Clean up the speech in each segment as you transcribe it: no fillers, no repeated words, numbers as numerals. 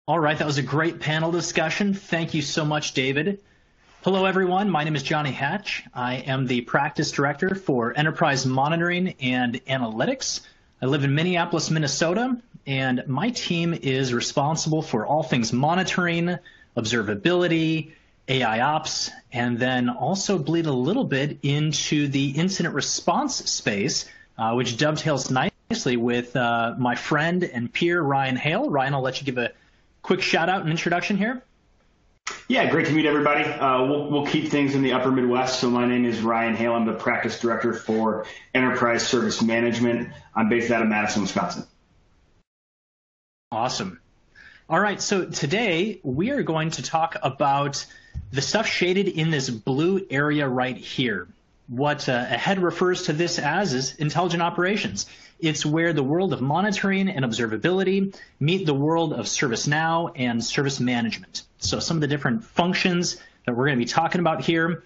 All right, that was a great panel discussion. Thank you so much, David. Hello, everyone. My name is Johnny Hatch. I am the Practice Director for Enterprise Monitoring and Analytics. I live in Minneapolis, Minnesota, and my team is responsible for all things monitoring, observability, AI ops, and then also bleed a little bit into the incident response space, which dovetails nicely with my friend and peer, Ryan Hale. Ryan, I'll let you give a quick shout out and introduction here. Yeah, great to meet everybody. We'll keep things in the upper Midwest. So my name is Ryan Hale. I'm the practice director for Enterprise Service Management. I'm based out of Madison, Wisconsin. Awesome. All right, so today we are going to talk about the stuff shaded in this blue area right here. What AHEAD refers to this as is intelligent operations. It's where the world of monitoring and observability meet the world of ServiceNow and service management. So some of the different functions that we're going to be talking about here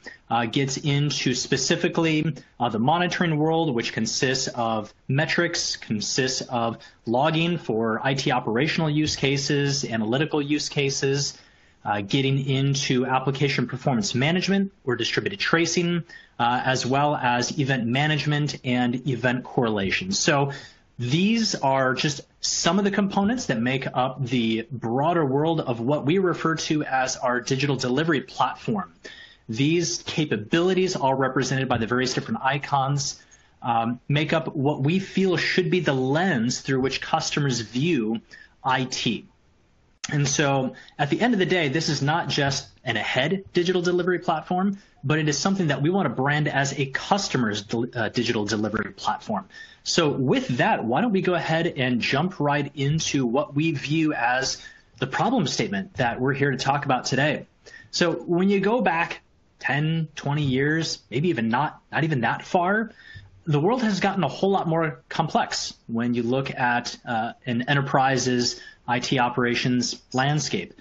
gets into specifically the monitoring world, which consists of metrics, consists of logging for IT operational use cases, analytical use cases, getting into application performance management or distributed tracing, as well as event management and event correlation. So these are just some of the components that make up the broader world of what we refer to as our digital delivery platform. These capabilities, all represented by the various different icons, make up what we feel should be the lens through which customers view IT. And so at the end of the day, this is not just an AHEAD digital delivery platform, but it is something that we want to brand as a customer's digital delivery platform. So with that, why don't we go ahead and jump right into what we view as the problem statement that we're here to talk about today. So when you go back 10, 20 years, maybe even not even that far, the world has gotten a whole lot more complex when you look at an enterprise's IT operations landscape.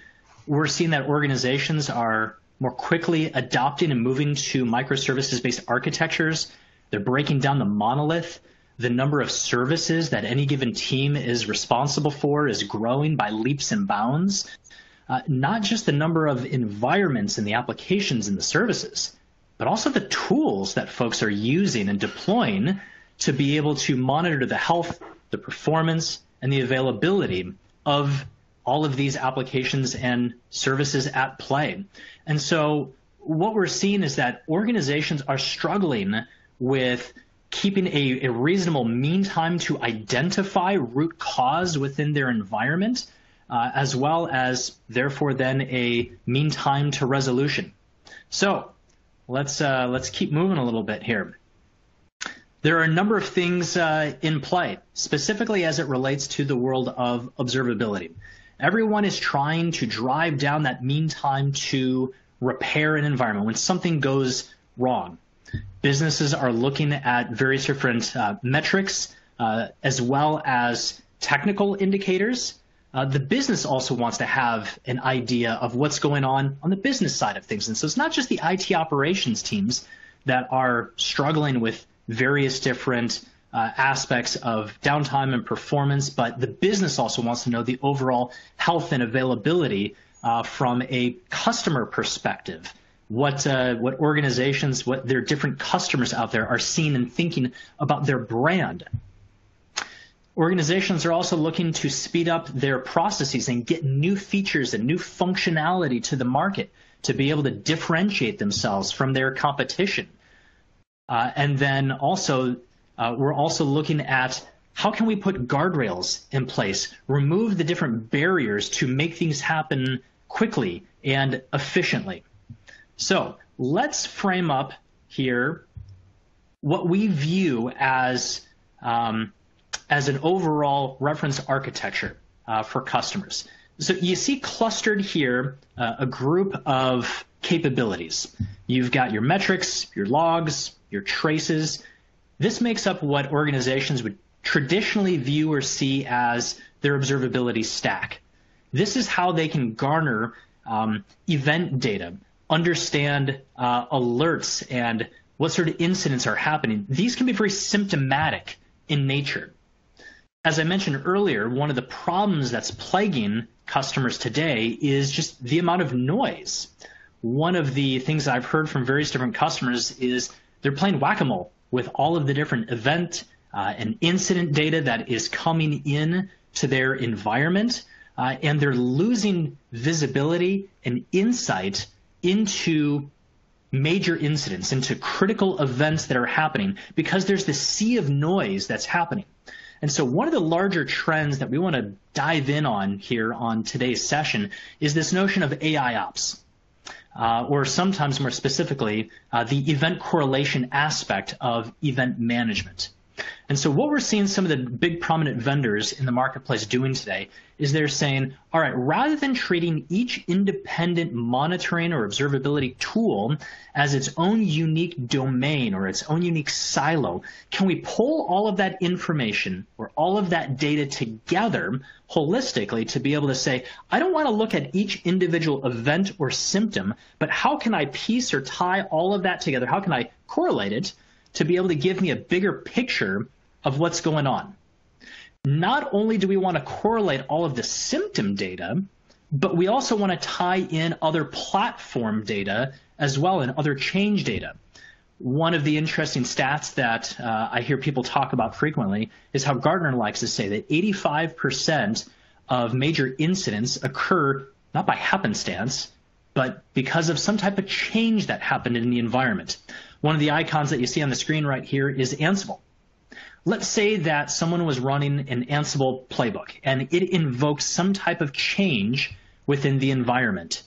We're seeing that organizations are more quickly adopting and moving to microservices-based architectures. They're breaking down the monolith. The number of services that any given team is responsible for is growing by leaps and bounds. Not just the number of environments and the applications and the services, but also the tools that folks are using and deploying to be able to monitor the health, the performance, and the availability of all of these applications and services at play. And so what we're seeing is that organizations are struggling with keeping a reasonable mean time to identify root cause within their environment, as well as therefore then a mean time to resolution. So let's keep moving a little bit here. There are a number of things in play, specifically as it relates to the world of observability. Everyone is trying to drive down that mean time to repair an environment when something goes wrong. Businesses are looking at various different metrics as well as technical indicators. The business also wants to have an idea of what's going on the business side of things. And so it's not just the IT operations teams that are struggling with various different aspects of downtime and performance, but the business also wants to know the overall health and availability from a customer perspective. What organizations, what their different customers out there are seeing and thinking about their brand. Organizations are also looking to speed up their processes and get new features and new functionality to the market to be able to differentiate themselves from their competition. And then also, we're also looking at how can we put guardrails in place, remove the different barriers to make things happen quickly and efficiently. So let's frame up here what we view as an overall reference architecture for customers. So you see clustered here a group of capabilities. You've got your metrics, your logs, your traces. This makes up what organizations would traditionally view or see as their observability stack. This is how they can garner event data, understand alerts and what sort of incidents are happening. These can be very symptomatic in nature. As I mentioned earlier, one of the problems that's plaguing customers today is just the amount of noise. One of the things I've heard from various different customers is they're playing whack-a-mole with all of the different event and incident data that is coming in to their environment, and they're losing visibility and insight into major incidents, into critical events that are happening because there's this sea of noise that's happening. And so one of the larger trends that we want to dive in on here on today's session is this notion of AI ops, or sometimes more specifically, the event correlation aspect of event management. And so what we're seeing some of the big prominent vendors in the marketplace doing today is they're saying, all right, rather than treating each independent monitoring or observability tool as its own unique domain or its own unique silo, can we pull all of that information or all of that data together holistically to be able to say, I don't want to look at each individual event or symptom, but how can I piece or tie all of that together? How can I correlate it to be able to give me a bigger picture of what's going on? Not only do we want to correlate all of the symptom data, but we also want to tie in other platform data as well and other change data. One of the interesting stats that I hear people talk about frequently is how Gartner likes to say that 85% of major incidents occur not by happenstance, but because of some type of change that happened in the environment. One of the icons that you see on the screen right here is Ansible. Let's say that someone was running an Ansible playbook and it invokes some type of change within the environment.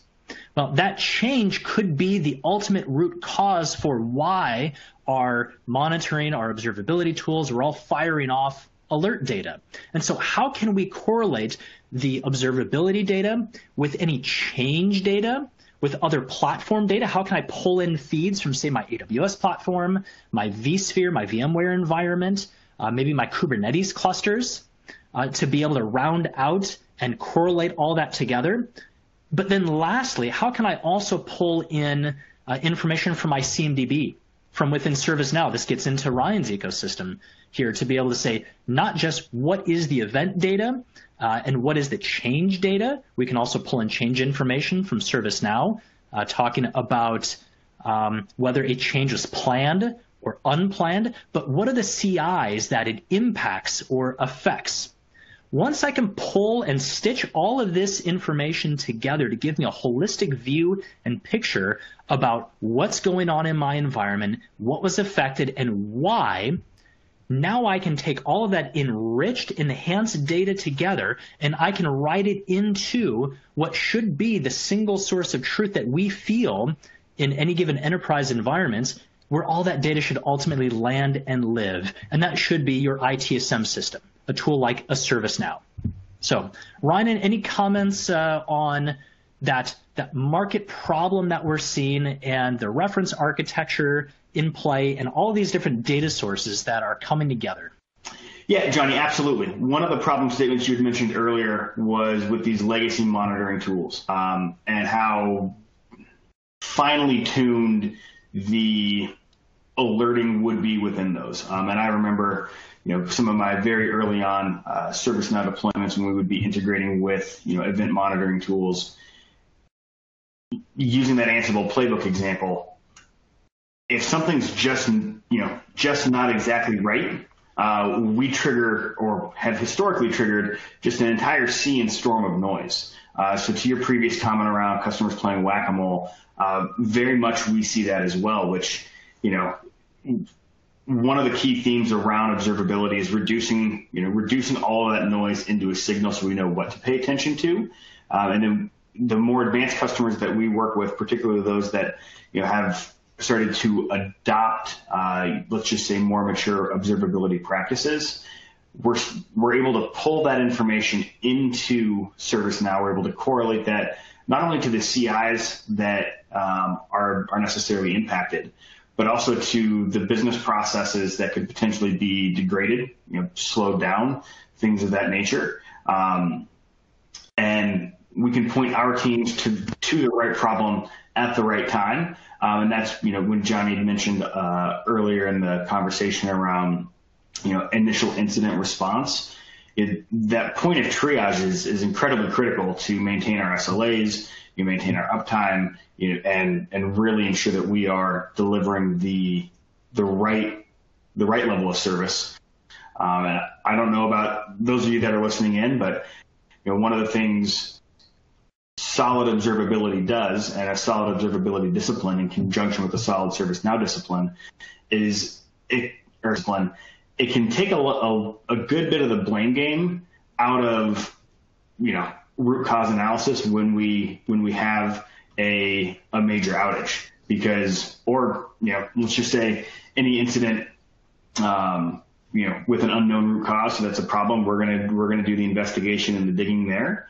Well, that change could be the ultimate root cause for why our monitoring, our observability tools are all firing off alert data. And so how can we correlate the observability data with any change data, with other platform data? How can I pull in feeds from, say, my AWS platform, my vSphere, my VMware environment, maybe my Kubernetes clusters, to be able to round out and correlate all that together? But then lastly, how can I also pull in information from my CMDB from within ServiceNow? This gets into Ryan's ecosystem here to be able to say not just what is the event data and what is the change data. We can also pull in change information from ServiceNow, talking about whether a change was planned or unplanned, but what are the CIs that it impacts or affects? Once I can pull and stitch all of this information together to give me a holistic view and picture about what's going on in my environment, what was affected, and why, now I can take all of that enriched, enhanced data together, and I can write it into what should be the single source of truth that we feel in any given enterprise environments, where all that data should ultimately land and live. And that should be your ITSM system, a tool like a ServiceNow. So, Ryan, any comments on that market problem that we're seeing and the reference architecture in play and all these different data sources that are coming together? Yeah, Johnny, absolutely. One of the problem statements you had mentioned earlier was with these legacy monitoring tools and how finely tuned the alerting would be within those. And I remember, some of my very early on ServiceNow deployments when we would be integrating with, event monitoring tools. Using that Ansible playbook example, if something's just not exactly right, we trigger or have historically triggered just an entire sea and storm of noise. So to your previous comment around customers playing whack-a-mole, very much we see that as well, which, one of the key themes around observability is reducing all of that noise into a signal so we know what to pay attention to. And then the more advanced customers that we work with, particularly those that, have started to adopt, let's just say, more mature observability practices, we're able to pull that information into ServiceNow. We're able to correlate that not only to the CIs that are necessarily impacted, but also to the business processes that could potentially be degraded, slowed down, things of that nature. And we can point our teams to the right problem at the right time. And that's, when Johnny had mentioned earlier in the conversation around, initial incident response. that point of triage is incredibly critical to maintain our SLAs, you maintain our uptime, and really ensure that we are delivering the right level of service. And I don't know about those of you that are listening in, but one of the things solid observability does, and a solid observability discipline in conjunction with a solid ServiceNow discipline, is it can take a good bit of the blame game out of root cause analysis when we have a major outage, because let's just say any incident with an unknown root cause, so that's a problem. We're gonna do the investigation and the digging there.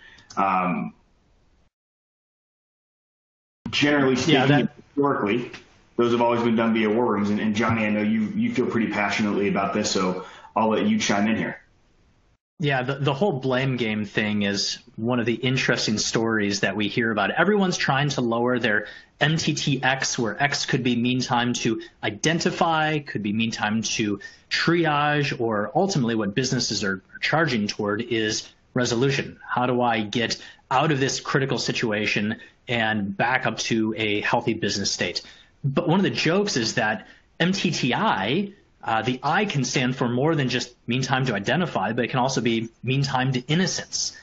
Generally speaking, historically, those have always been done via war rooms. And Johnny, I know you feel pretty passionately about this, so I'll let you chime in here. Yeah, the whole blame game thing is one of the interesting stories that we hear about. Everyone's trying to lower their MTTX, where X could be mean time to identify, could be mean time to triage, or ultimately what businesses are charging toward is resolution. How do I get out of this critical situation and back up to a healthy business state? But one of the jokes is that MTTI, the I can stand for more than just mean time to identify, but it can also be mean time to innocence.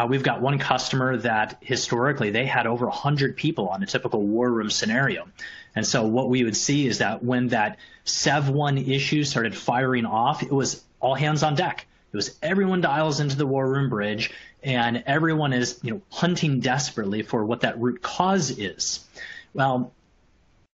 We've got one customer that historically they had over 100 people on a typical war room scenario. And so what we would see is that when that Sev1 issue started firing off, it was all hands on deck. It was everyone dials into the war room bridge, and everyone is hunting desperately for what that root cause is. Well,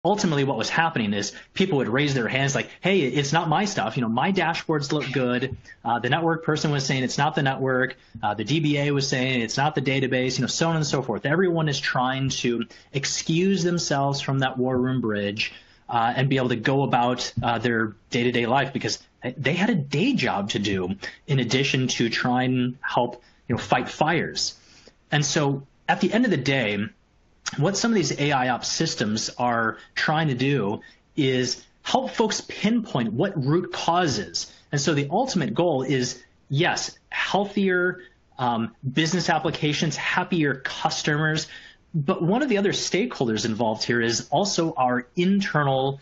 ultimately what was happening is people would raise their hands like, hey, it's not my stuff. My dashboards look good. The network person was saying it's not the network. The DBA was saying it's not the database, so on and so forth. Everyone is trying to excuse themselves from that war room bridge and be able to go about their day-to-day life, because they had a day job to do in addition to try and help fight fires. And so at the end of the day, what some of these AI ops systems are trying to do is help folks pinpoint what root cause is. And so the ultimate goal is, yes, healthier business applications, happier customers. But one of the other stakeholders involved here is also our internal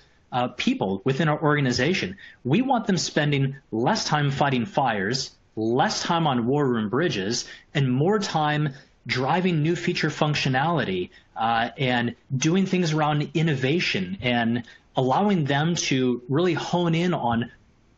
people within our organization. We want them spending less time fighting fires, less time on war room bridges, and more time driving new feature functionality and doing things around innovation, and allowing them to really hone in on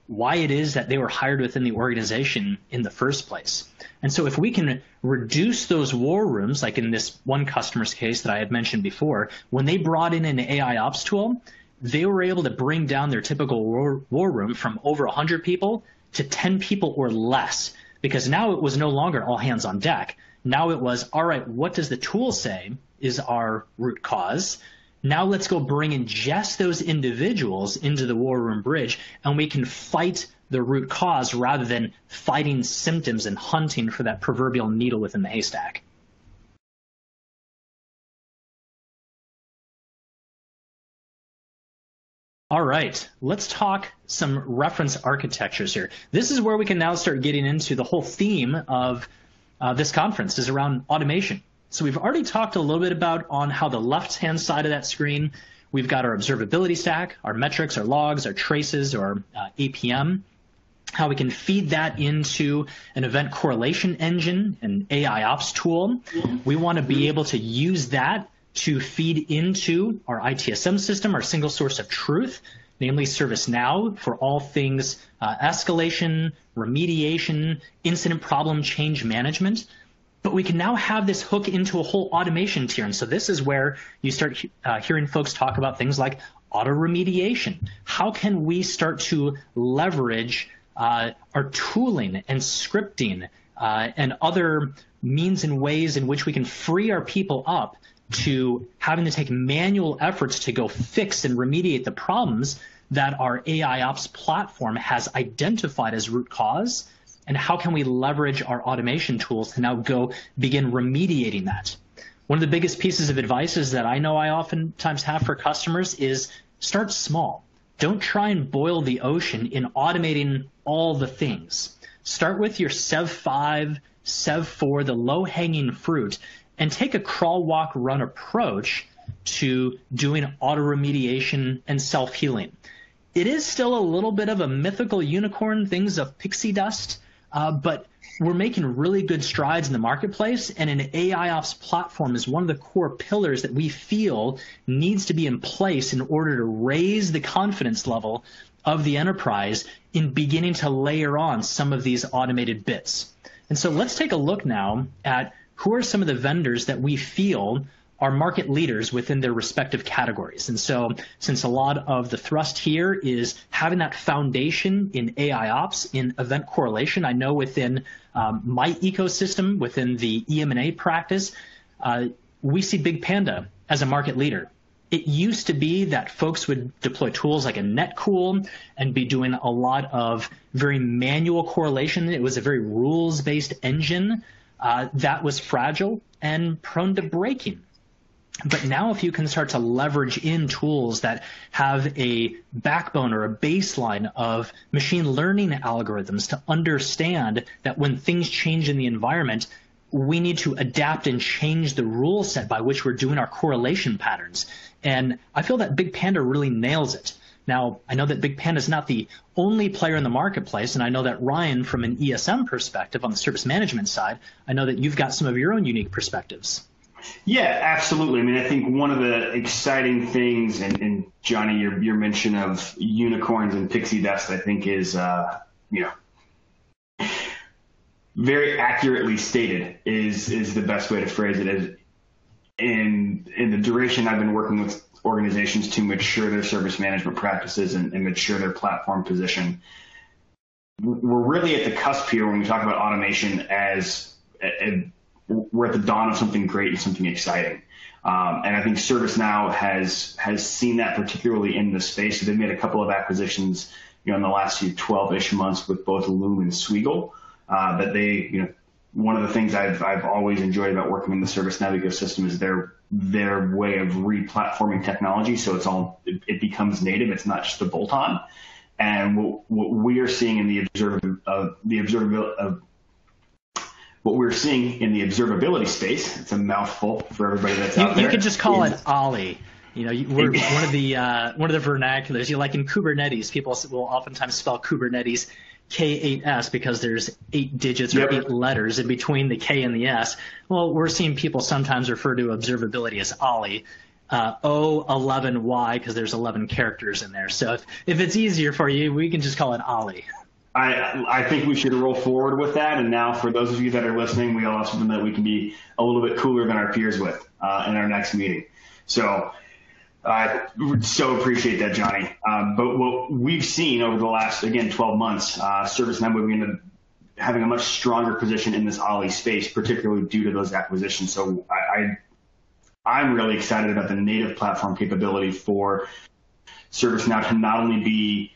why it is that they were hired within the organization in the first place. And so if we can reduce those war rooms, like in this one customer's case that I had mentioned before, when they brought in an AI ops tool, they were able to bring down their typical war room from over 100 people to 10 people or less, because now it was no longer all hands on deck. Now it was, all right, what does the tool say is our root cause? Now let's go bring in just those individuals into the war room bridge, and we can fight the root cause rather than fighting symptoms and hunting for that proverbial needle within the haystack. All right, let's talk some reference architectures here. This is where we can now start getting into the whole theme of this conference, is around automation. So we've already talked a little bit about on how the left-hand side of that screen, we've got our observability stack, our metrics, our logs, our traces, or APM, how we can feed that into an event correlation engine, an AI ops tool. We want to be able to use that to feed into our ITSM system, our single source of truth, namely ServiceNow, for all things escalation, remediation, incident problem change management. But we can now have this hook into a whole automation tier. And so this is where you start hearing folks talk about things like auto remediation. How can we start to leverage our tooling and scripting and other means and ways in which we can free our people up to having to take manual efforts to go fix and remediate the problems that our AI ops platform has identified as root cause? And how can we leverage our automation tools to now go begin remediating that? One of the biggest pieces of advice is that I know I oftentimes have for customers is start small. Don't try and boil the ocean in automating all the things. start with your Sev 5, Sev 4, the low-hanging fruit, and take a crawl, walk, run approach to doing auto-remediation and self-healing. It is still a little bit of a mythical unicorn, things of pixie dust, but we're making really good strides in the marketplace, and an AIOps platform is one of the core pillars that we feel needs to be in place in order to raise the confidence level of the enterprise in beginning to layer on some of these automated bits. And so let's take a look now at who are some of the vendors that we feel are market leaders within their respective categories. And so since a lot of the thrust here is having that foundation in AIOps, in event correlation, I know within my ecosystem, within the EM&A practice, we see Big Panda as a market leader. It used to be that folks would deploy tools like a Netcool and be doing a lot of very manual correlation. It was a very rules-based engine that was fragile and prone to breaking. But now if you can start to leverage in tools that have a backbone or a baseline of machine learning algorithms to understand that when things change in the environment, we need to adapt and change the rule set by which we're doing our correlation patterns. And I feel that Big Panda really nails it. Now, I know that Big Panda is not the only player in the marketplace, and I know that Ryan, from an ESM perspective on the service management side, I know that you've got some of your own unique perspectives. Yeah, absolutely. I mean, I think one of the exciting things, and Johnny, your mention of unicorns and pixie dust, I think is, very accurately stated is the best way to phrase it. In the duration I've been working with organizations to mature their service management practices and mature their platform position, we're really at the cusp here when we talk about automation as we're at the dawn of something great and something exciting. And I think ServiceNow has seen that particularly in this space. So they've made a couple of acquisitions, in the last 12-ish months with both Loom and Sweegle. That they, one of the things I've always enjoyed about working in the ServiceNow ecosystem is their way of re-platforming technology. So it becomes native. It's not just a bolt-on. And what we are seeing in the observability space, it's a mouthful for everybody that's out there. You could just call it Ollie. We're one of the vernaculars. Like in Kubernetes, people will oftentimes spell Kubernetes K8S because there's 8 digits or 8 letters in between the K and the S. Well, we're seeing people sometimes refer to observability as Ollie. O11Y because there's 11 characters in there. So if it's easier for you, we can just call it Ollie. I think we should roll forward with that. And now for those of you that are listening, we all have something that we can be a little bit cooler than our peers with in our next meeting. So I would so appreciate that, Johnny. But what we've seen over the last, 12 months, ServiceNow moving into having a much stronger position in this Ollie space, particularly due to those acquisitions. So I'm really excited about the native platform capability for ServiceNow to not only be,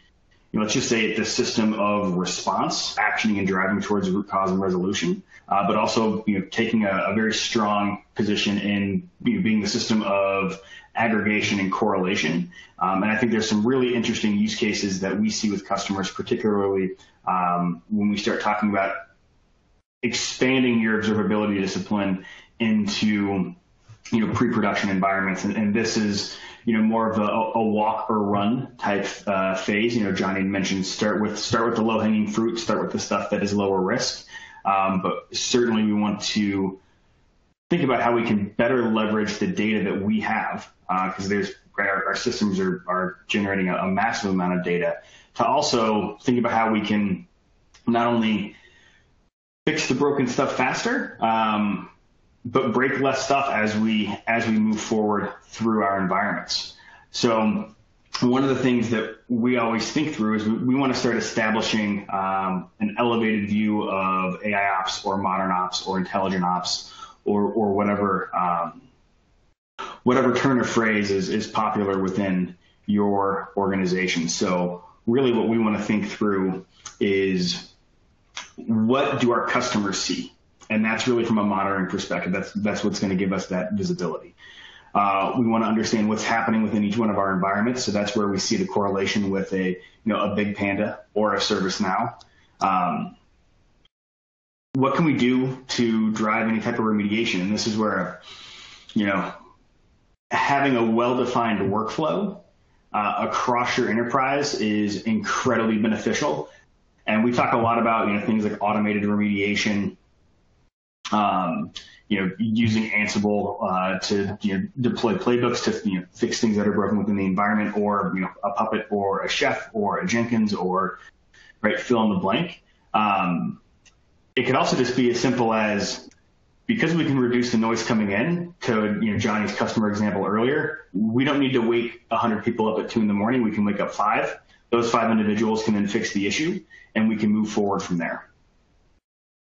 let's just say, the system of response, actioning and driving towards root cause and resolution, but also, taking a very strong position in being the system of aggregation and correlation. And I think there's some really interesting use cases that we see with customers, particularly when we start talking about expanding your observability discipline into, pre-production environments. And this is, more of a walk or run type phase. Johnny mentioned start with the low-hanging fruit, start with the stuff that is lower risk. But certainly we want to think about how we can better leverage the data that we have, because our systems are generating a massive amount of data, to also think about how we can not only fix the broken stuff faster, but break less stuff as we move forward through our environments. So one of the things that we always think through is we want to start establishing an elevated view of AIOps or modern ops or intelligent ops or whatever turn of phrase is popular within your organization. So really what we want to think through is, what do our customers see? And that's really from a monitoring perspective. That's what's going to give us that visibility. We want to understand what's happening within each one of our environments. So that's where we see the correlation with a Big Panda or a ServiceNow. what can we do to drive any type of remediation? And this is where, having a well-defined workflow across your enterprise is incredibly beneficial. And we talk a lot about, things like automated remediation, using Ansible to deploy playbooks to fix things that are broken within the environment, or a Puppet or a Chef or a Jenkins, or fill in the blank. It could also just be as simple as, because we can reduce the noise coming in, to Johnny's customer example earlier, we don't need to wake 100 people up at 2 a.m. We can wake up 5. Those 5 individuals can then fix the issue, and we can move forward from there.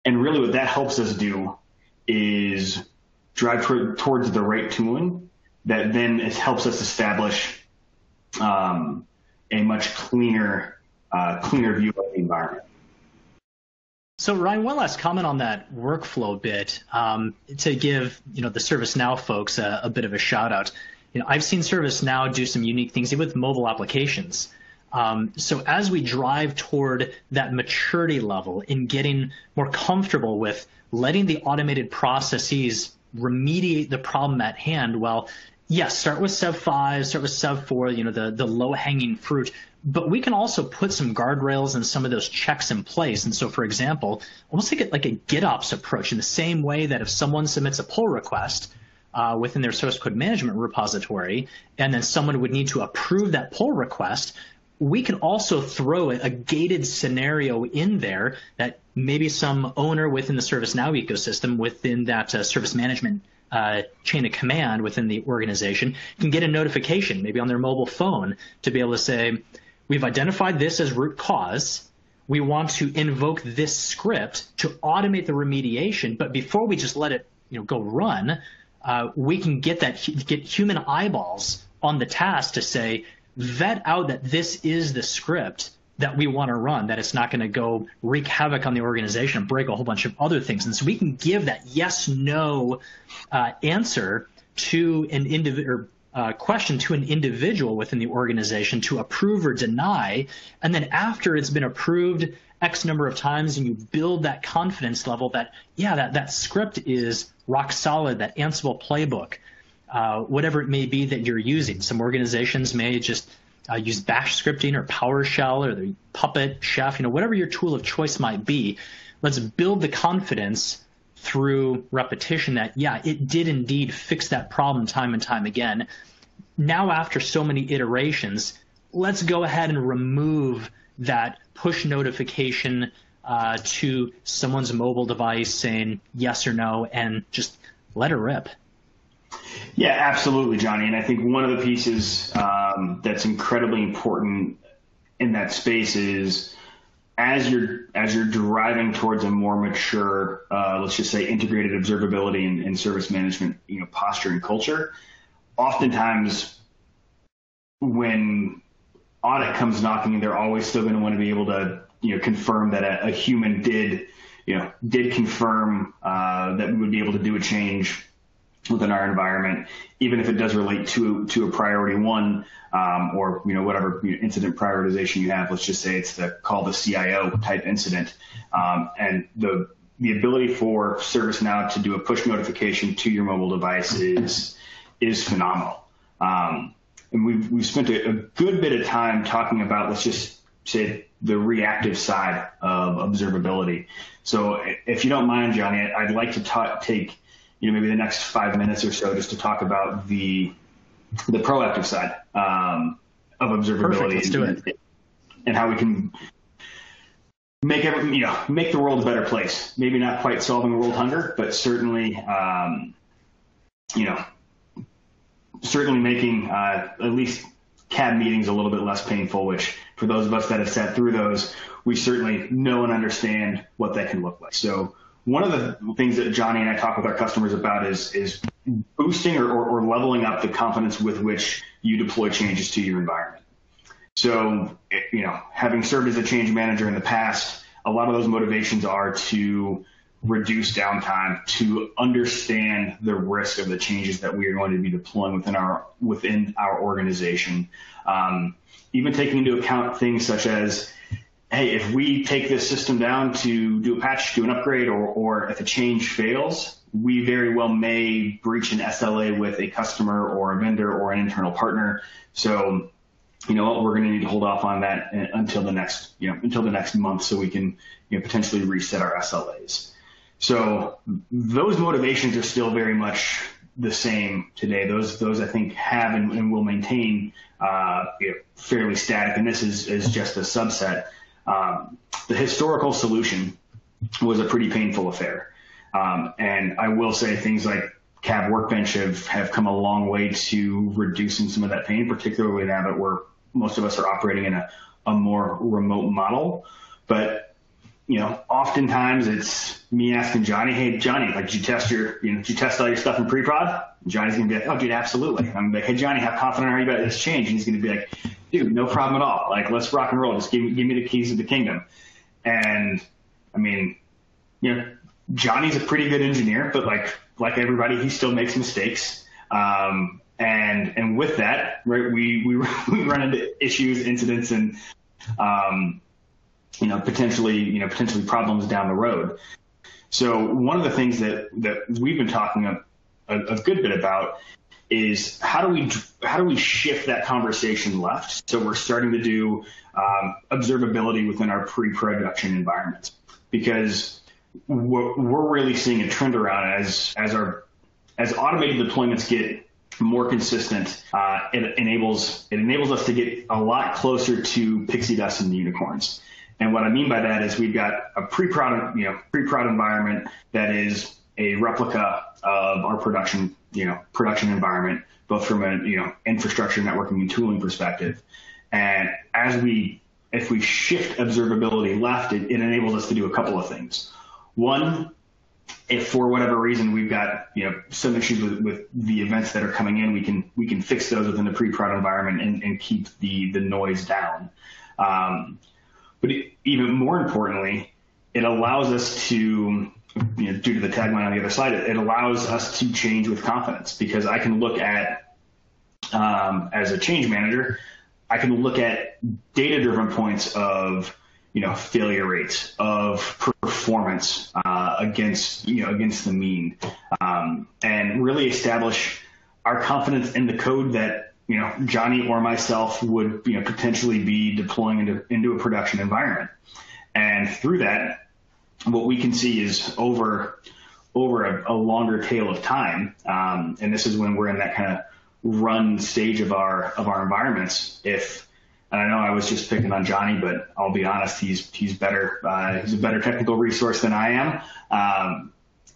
And really what that helps us do is drive towards the right tooling that then helps us establish a much cleaner view of the environment. So Ryan, one last comment on that workflow bit, to give the ServiceNow folks a bit of a shout out. I've seen ServiceNow do some unique things with mobile applications. So as we drive toward that maturity level in getting more comfortable with letting the automated processes remediate the problem at hand, well, yes, start with Sev 5, start with Sev 4, the low-hanging fruit. But we can also put some guardrails and some of those checks in place. And so, for example, almost like a GitOps approach, in the same way that if someone submits a pull request within their source code management repository, and then someone would need to approve that pull request, we can also throw a gated scenario in there that maybe some owner within the ServiceNow ecosystem, within that service management chain of command within the organization, can get a notification, maybe on their mobile phone, to be able to say, we've identified this as root cause. We want to invoke this script to automate the remediation, but before we just let it go run, we can get human eyeballs on the task to say, vet out that this is the script that we want to run, that it's not going to go wreak havoc on the organization and break a whole bunch of other things. And so we can give that yes/no answer to an individual, question to an individual within the organization to approve or deny. And then after it's been approved X number of times, and you build that confidence level that, that script is rock solid, that Ansible playbook, whatever it may be that you're using. Some organizations may just use Bash scripting or PowerShell or the Puppet, Chef, whatever your tool of choice might be. Let's build the confidence through repetition that, it did indeed fix that problem time and time again. Now, after so many iterations, let's go ahead and remove that push notification to someone's mobile device saying yes or no, and just let it rip. Yeah, absolutely, Johnny. And I think one of the pieces that's incredibly important in that space is, as you're driving towards a more mature, let's just say, integrated observability and service management, posture and culture, oftentimes when audit comes knocking, they're always still going to want to be able to, confirm that a human did confirm that we would be able to do a change within our environment, even if it does relate to a priority one, or whatever incident prioritization you have. Let's just say it's called the CIO type incident, and the ability for ServiceNow to do a push notification to your mobile device is phenomenal. And we've spent a good bit of time talking about, let's just say, the reactive side of observability. So if you don't mind, Johnny, I'd like to take maybe the next 5 minutes or so just to talk about the proactive side of observability. Perfect. Let's do it. And how we can make the world a better place. Maybe not quite solving world hunger, but certainly certainly making at least CAB meetings a little bit less painful, which for those of us that have sat through those, we certainly know and understand what that can look like. So one of the things that Johnny and I talk with our customers about is boosting or leveling up the confidence with which you deploy changes to your environment. So, having served as a change manager in the past, a lot of those motivations are to reduce downtime, to understand the risk of the changes that we are going to be deploying within our organization. Even taking into account things such as, hey, if we take this system down to do a patch, do an upgrade, or if a change fails, we very well may breach an SLA with a customer or a vendor or an internal partner. So, you know what, we're going to need to hold off on that until the next month, so we can, potentially reset our SLAs. So those motivations are still very much the same today. Those I think have and will maintain fairly static, and this is just a subset. The historical solution was a pretty painful affair. And I will say things like Cab Workbench have come a long way to reducing some of that pain, particularly now that most of us are operating in a more remote model. But, oftentimes it's me asking Johnny, hey, Johnny, like, did you test all your stuff in pre-prod? And Johnny's going to be like, oh, dude, absolutely. I'm like, hey, Johnny, how confident are you about this change? And he's going to be like, dude, no problem at all. Like, let's rock and roll. Just give me the keys of the kingdom. And I mean, Johnny's a pretty good engineer, but like everybody, he still makes mistakes. And with that, right, we run into issues, incidents, and potentially problems down the road. So one of the things that we've been talking a good bit about is how do we shift that conversation left? So we're starting to do observability within our pre-production environments, because we're really seeing a trend around as automated deployments get more consistent. It enables us to get a lot closer to pixie dust and unicorns. And what I mean by that is we've got a pre-prod environment that is a replica of our production environment, both from an infrastructure, networking, and tooling perspective. And if we shift observability left, it enables us to do a couple of things. One, if for whatever reason we've got some issues with the events that are coming in, we can fix those within the pre-prod environment and keep the noise down. But even more importantly, it allows us to, due to the tagline on the other side, it allows us to change with confidence, because I can look at, as a change manager, I can look at data-driven points of, failure rates, of performance against the mean, and really establish our confidence in the code that Johnny or myself would potentially be deploying into a production environment. And through that, what we can see is over a longer tail of time, and this is when we're in that kind of run stage of our environments. And I know I was just picking on Johnny, but I'll be honest, he's better. He's a better technical resource than I am.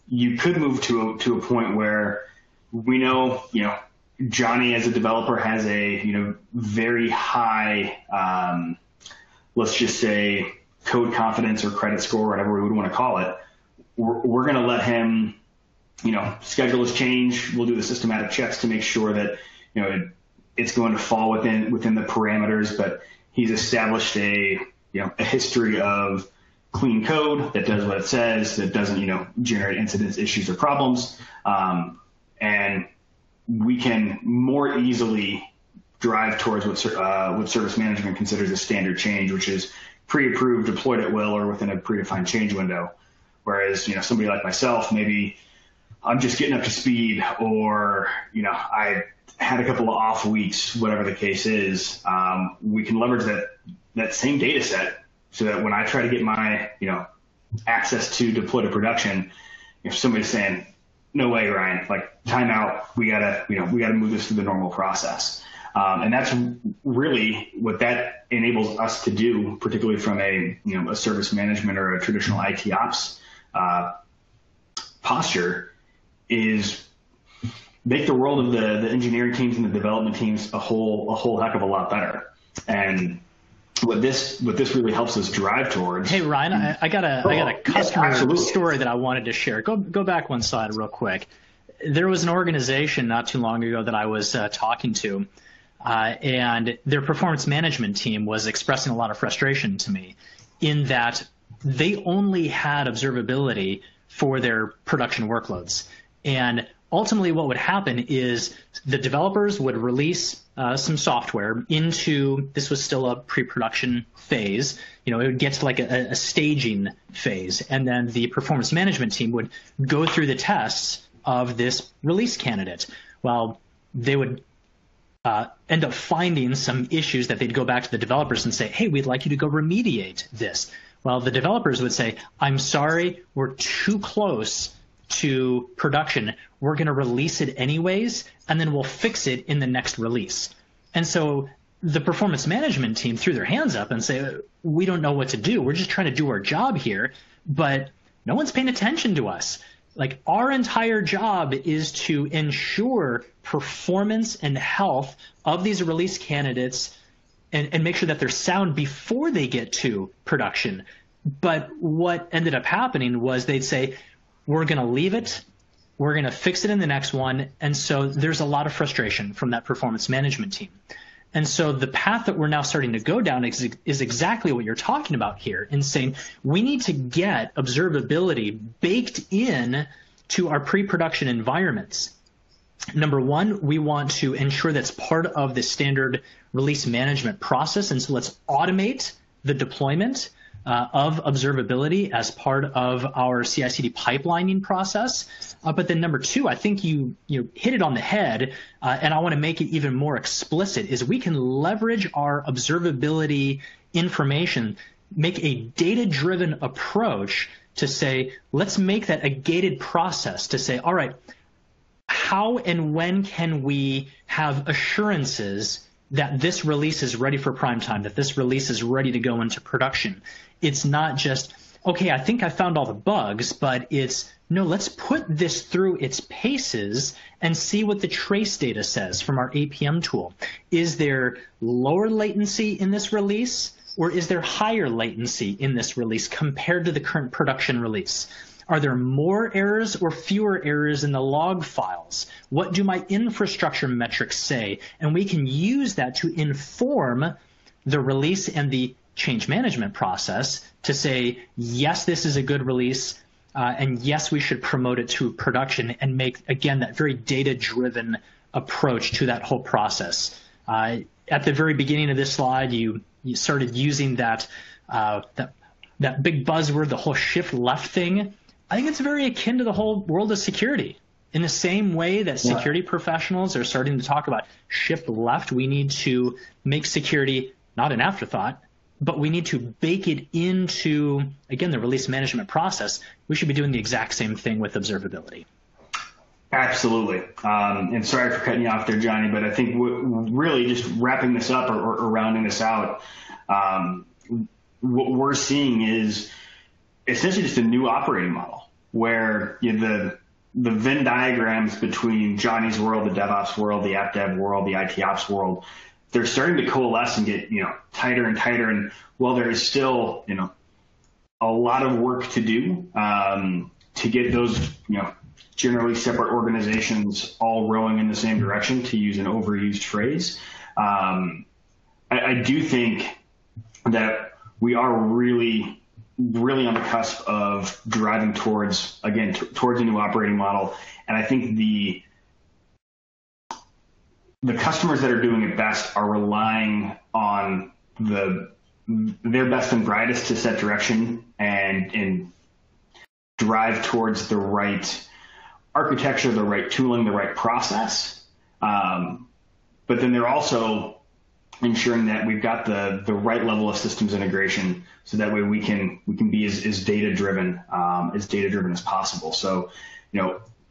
You could move to a point where we know, Johnny as a developer has a, very high, let's just say, code confidence or credit score, whatever we would want to call it. We're going to let him, schedule his change. We'll do the systematic checks to make sure that, it's going to fall within the parameters, but he's established a history of clean code that does what it says, that doesn't, generate incidents, issues, or problems. And we can more easily drive towards what service management considers a standard change, which is pre-approved, deployed at will, or within a predefined change window. Whereas, somebody like myself, maybe I'm just getting up to speed, or, I had a couple of off weeks, whatever the case is. We can leverage that same data set so that when I try to get my, access to deploy to production, if somebody's saying, no way, Ryan, like, timeout, we gotta move this through the normal process. And that's really what that enables us to do, particularly from a service management or a traditional IT ops posture, is make the world of the engineering teams and the development teams a whole heck of a lot better. And what this really helps us drive towards. Hey, Ryan, I got a customer story that I wanted to share. Go back one slide real quick. There was an organization not too long ago that I was talking to, and their performance management team was expressing a lot of frustration to me in that they only had observability for their production workloads. And ultimately what would happen is the developers would release some software into, this was still a pre-production phase, it would get to like a staging phase, and then the performance management team would go through the tests of this release candidate. Well, they would end up finding some issues that they'd go back to the developers and say, hey, we'd like you to go remediate this. Well, the developers would say, I'm sorry, we're too close to production. We're going to release it anyways, and then we'll fix it in the next release. And so the performance management team threw their hands up and say, we don't know what to do. We're just trying to do our job here, but no one's paying attention to us. Like, our entire job is to ensure performance and health of these release candidates and make sure that they're sound before they get to production. But what ended up happening was they'd say, we're going to leave it, we're going to fix it in the next one. And so there's a lot of frustration from that performance management team. And so the path that we're now starting to go down is exactly what you're talking about here, in saying we need to get observability baked in to our pre-production environments. Number one, we want to ensure that's part of the standard release management process. And so let's automate the deployment of observability as part of our CI/CD pipelining process. But then number two, I think you hit it on the head, and I want to make it even more explicit, is we can leverage our observability information, make a data-driven approach to say, let's make that a gated process to say, all right, how and when can we have assurances that this release is ready for prime time, that this release is ready to go into production? It's not just, okay, I think I found all the bugs, but it's, no, let's put this through its paces and see what the trace data says from our APM tool. Is there lower latency in this release, or is there higher latency in this release compared to the current production release? Are there more errors or fewer errors in the log files? What do my infrastructure metrics say? And we can use that to inform the release and the change management process to say, yes, this is a good release, and yes, we should promote it to production, and make, again, that very data-driven approach to that whole process. At the very beginning of this slide, you started using that big buzzword, the whole shift left thing. I think it's very akin to the whole world of security. In the same way that security professionals are starting to talk about shift left, we need to make security not an afterthought, but we need to bake it into, again, the release management process. We should be doing the exact same thing with observability. Absolutely. And sorry for cutting you off there, Johnny, but I think really just wrapping this up or rounding this out, what we're seeing is essentially just a new operating model where the Venn diagrams between Johnny's world, the DevOps world, the app dev world, the IT ops world, they're starting to coalesce and get, tighter and tighter. And while there is still, a lot of work to do, to get those, generally separate organizations all rowing in the same direction, to use an overused phrase, I do think that we are really on the cusp of driving towards a new operating model. And I think the customers that are doing it best are relying on their best and brightest to set direction and drive towards the right architecture, the right tooling, the right process. But then they're also ensuring that we've got the right level of systems integration, so that way we can be as data driven as possible. So,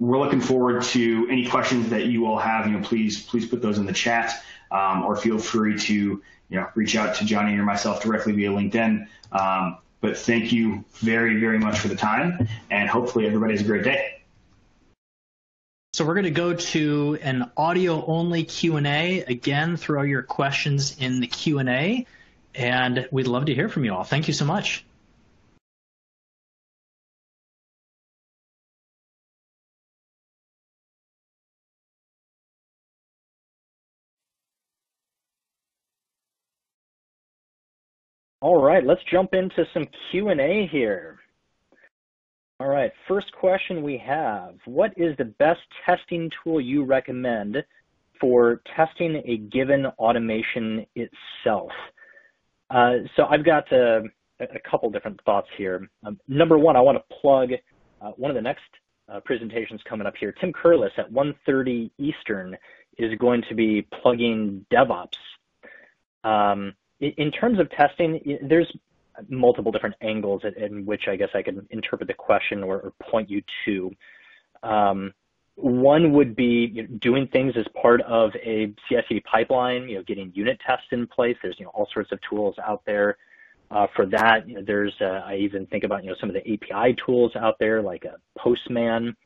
we're looking forward to any questions that you all have. Please put those in the chat, or feel free to reach out to Johnny or myself directly via LinkedIn. But thank you very, very much for the time, and hopefully everybody has a great day. So we're going to go to an audio-only Q&A. Again, throw your questions in the Q&A, and we'd love to hear from you all. Thank you so much. All right, let's jump into some Q&A here. All right, first question we have. What is the best testing tool you recommend for testing a given automation itself? So I've got a couple different thoughts here. Number one, I want to plug one of the next presentations coming up here. Tim Curlis at 1:30 Eastern is going to be plugging DevOps. In terms of testing, there's multiple different angles in which I guess I could interpret the question or point you to. One would be doing things as part of a CI/CD pipeline, getting unit tests in place. There's all sorts of tools out there for that. There's I even think about some of the API tools out there like Postman.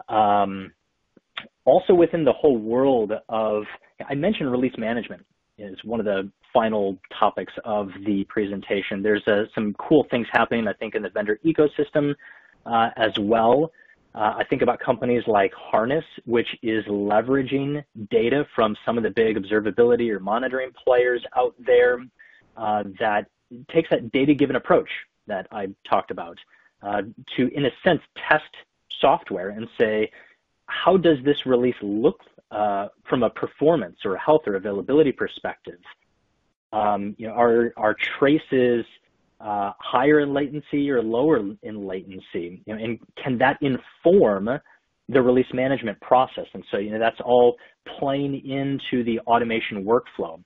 Also within the whole world of, I mentioned release management is one of the final topics of the presentation. There's some cool things happening, I think, in the vendor ecosystem as well. I think about companies like Harness, which is leveraging data from some of the big observability or monitoring players out there that takes that data-given approach that I talked about to, in a sense, test software and say, how does this release look from a performance or health or availability perspective? Are traces higher in latency or lower in latency? And can that inform the release management process? And so, that's all playing into the automation workflow.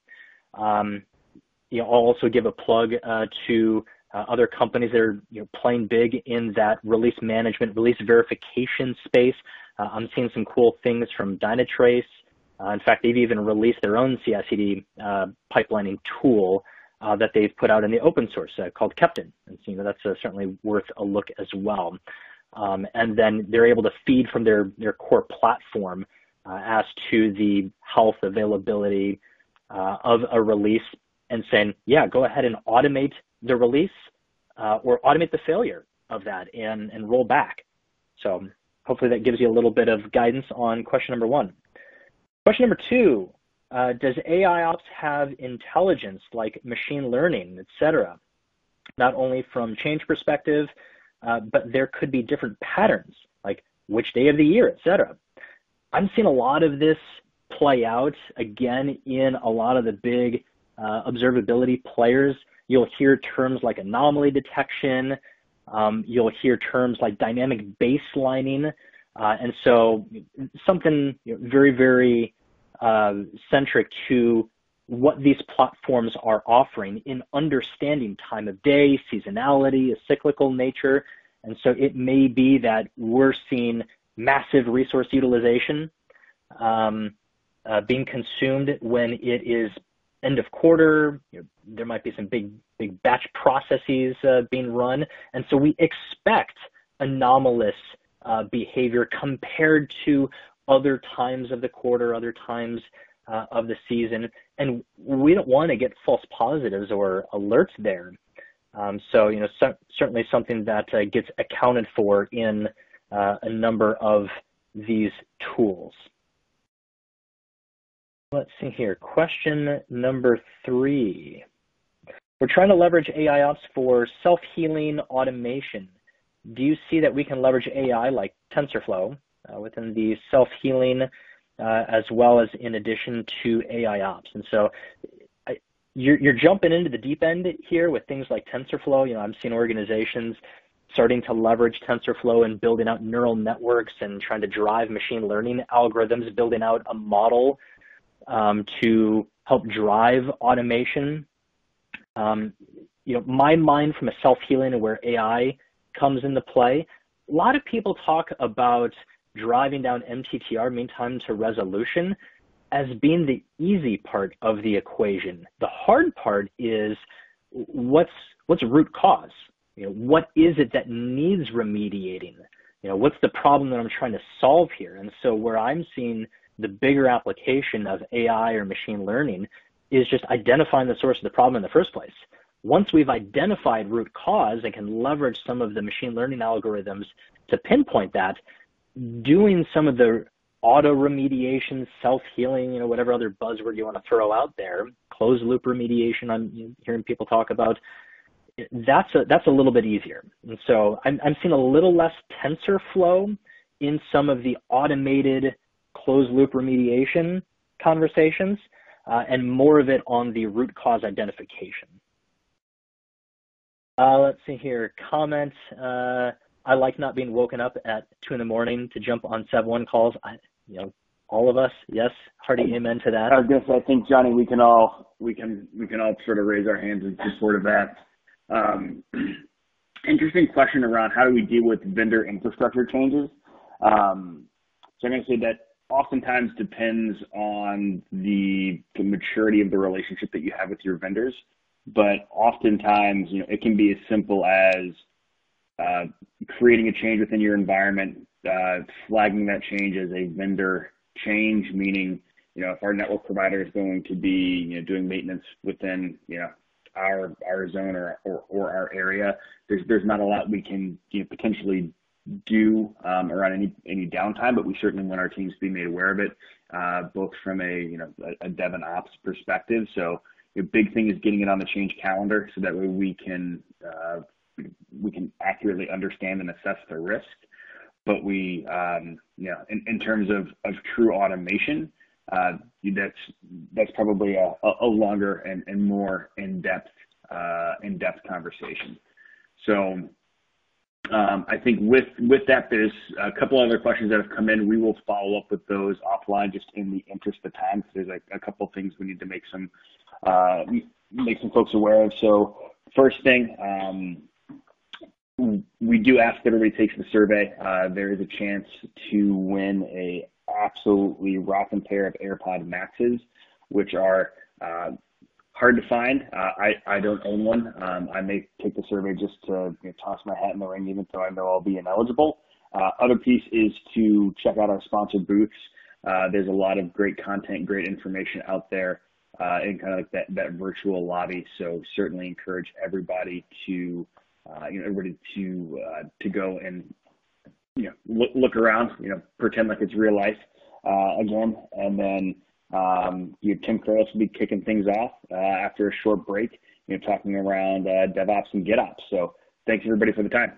I'll also give a plug to other companies that are playing big in that release management, release verification space. I'm seeing some cool things from Dynatrace. In fact, they've even released their own CI/CD pipelining tool that they've put out in the open source called Kepton. And so, that's certainly worth a look as well. And then they're able to feed from their core platform as to the health availability of a release and saying, yeah, go ahead and automate the release or automate the failure of that and roll back. So hopefully that gives you a little bit of guidance on question number one. Question number two, does AIOps have intelligence like machine learning, et cetera? Not only from change perspective, but there could be different patterns, like which day of the year, et cetera. I'm seeing a lot of this play out, again, in a lot of the big observability players. You'll hear terms like anomaly detection. You'll hear terms like dynamic baselining. And so something very, very centric to what these platforms are offering in understanding time of day, seasonality, a cyclical nature. And so it may be that we're seeing massive resource utilization being consumed when it is end of quarter. There might be some big batch processes being run. And so we expect anomalous behavior compared to other times of the quarter, other times of the season. And we don't want to get false positives or alerts there. So, certainly something that gets accounted for in a number of these tools. Let's see here. Question number 3. We're trying to leverage AIOps for self-healing automation. Do you see that we can leverage AI like TensorFlow within the self-healing as well as in addition to AIOps? And so you're jumping into the deep end here with things like TensorFlow. I'm seeing organizations starting to leverage TensorFlow and building out neural networks and trying to drive machine learning algorithms, building out a model to help drive automation. My mind from a self-healing and where AI comes into play, a lot of people talk about driving down MTTR, mean time to resolution, as being the easy part of the equation. The hard part is what's root cause? What is it that needs remediating? What's the problem that I'm trying to solve here? And so where I'm seeing the bigger application of AI or machine learning is just identifying the source of the problem in the first place. Once we've identified root cause and can leverage some of the machine learning algorithms to pinpoint that, doing some of the auto remediation, self-healing, whatever other buzzword you want to throw out there, closed loop remediation I'm hearing people talk about, that's a little bit easier. And so I'm seeing a little less TensorFlow in some of the automated closed loop remediation conversations, and more of it on the root cause identification. Let's see here. Comments. I like not being woken up at 2 a.m. to jump on Sev1 calls. All of us, yes, hearty amen to that. I was gonna say, I think, Johnny, we can all sort of raise our hands in support of that. Interesting question around how do we deal with vendor infrastructure changes. So I'm gonna say that oftentimes depends on the maturity of the relationship that you have with your vendors, but oftentimes, it can be as simple as creating a change within your environment, flagging that change as a vendor change, meaning, if our network provider is going to be, doing maintenance within, our zone or our area, there's not a lot we can potentially do around any downtime, but we certainly want our teams to be made aware of it, both from a dev and ops perspective. So the big thing is getting it on the change calendar so that way we can accurately understand and assess the risk. But we, in terms of true automation, that's probably a longer and more in-depth conversation. So I think with that, there's a couple other questions that have come in. We will follow up with those offline just in the interest of time, because there's a couple of things we need to make some folks aware of. So first thing, we do ask that everybody takes the survey. There is a chance to win a absolutely rocking pair of AirPod Maxes, which are hard to find. I don't own one. I may take the survey just to toss my hat in the ring, even though I know I'll be ineligible. Other piece is to check out our sponsored booths. There's a lot of great content, great information out there in kind of like that virtual lobby. So certainly encourage everybody to go and look around, pretend like it's real life again, and then Tim Curlis will be kicking things off after a short break, talking around DevOps and GitOps. So thanks everybody for the time.